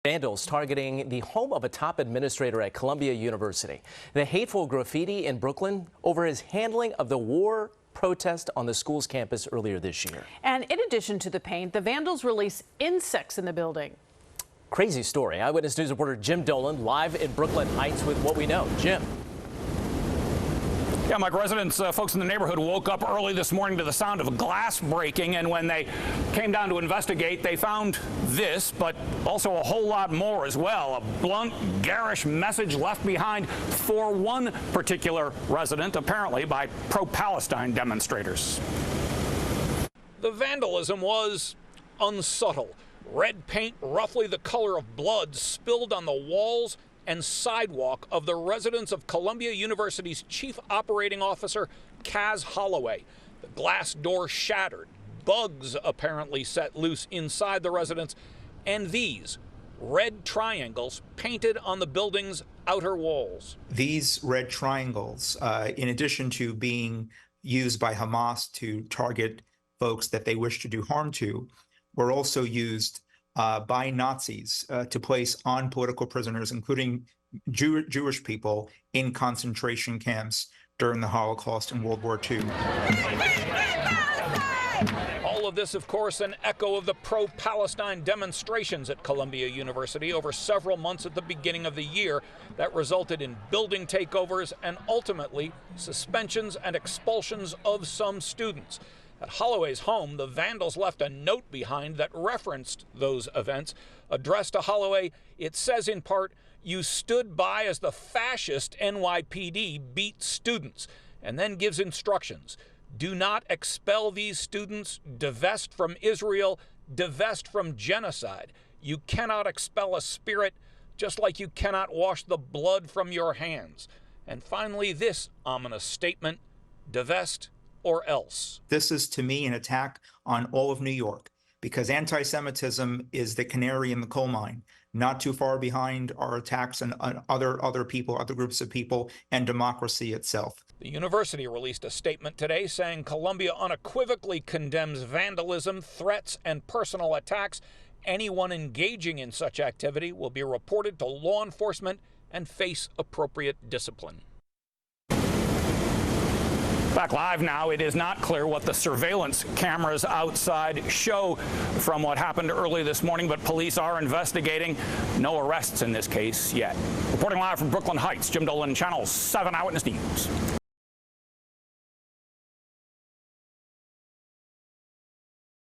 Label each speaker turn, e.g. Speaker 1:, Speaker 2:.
Speaker 1: Vandals targeting the home of a top administrator at Columbia University. The hateful graffiti in Brooklyn over his handling of the war protest on the school's campus earlier this year.
Speaker 2: And in addition to the paint, the vandals released insects in the building. Crazy
Speaker 1: story. Eyewitness News reporter Jim Dolan live in Brooklyn Heights with what we know. Jim.
Speaker 3: Yeah, Mike, residents, folks in the neighborhood woke up early this morning to the sound of glass breaking, and when they came down to investigate, they found this, but also a whole lot more as well. A blunt, garish message left behind for one particular resident, apparently by pro-Palestine demonstrators.
Speaker 4: The vandalism was unsubtle. Red paint, roughly the color of blood, spilled on the walls and sidewalk of the residence of Columbia University's chief operating officer, Kaz Holloway. The glass door shattered, bugs apparently set loose inside the residence, and these red triangles painted on the building's outer walls.
Speaker 5: These red triangles, in addition to being used by Hamas to target folks that they wish to do harm to, were also used by Nazis to place on political prisoners, including Jewish people, in concentration camps during the Holocaust and World War II.
Speaker 4: All of this, of course, an echo of the pro-Palestine demonstrations at Columbia University over several months at the beginning of the year that resulted in building takeovers and ultimately suspensions and expulsions of some students. At Holloway's home, the vandals left a note behind that referenced those events. Addressed to Holloway, it says in part, "You stood by as the fascist NYPD beat students," and then gives instructions. Do not expel these students, divest from Israel, divest from genocide. You cannot expel a spirit, just like you cannot wash the blood from your hands. And finally, this ominous statement, divest or else.
Speaker 5: This is, to me, an attack on all of New York, because anti-Semitism is the canary in the coal mine. Not too far behind are attacks on other people, other groups of people, and democracy itself.
Speaker 4: The university released a statement today saying Columbia unequivocally condemns vandalism, threats, and personal attacks. Anyone engaging in such activity will be reported to law enforcement and face appropriate discipline.
Speaker 3: Back live now, it is not clear what the surveillance cameras outside show from what happened early this morning, but police are investigating. No arrests in this case yet. Reporting live from Brooklyn Heights, Jim Dolan, Channel 7 Eyewitness News.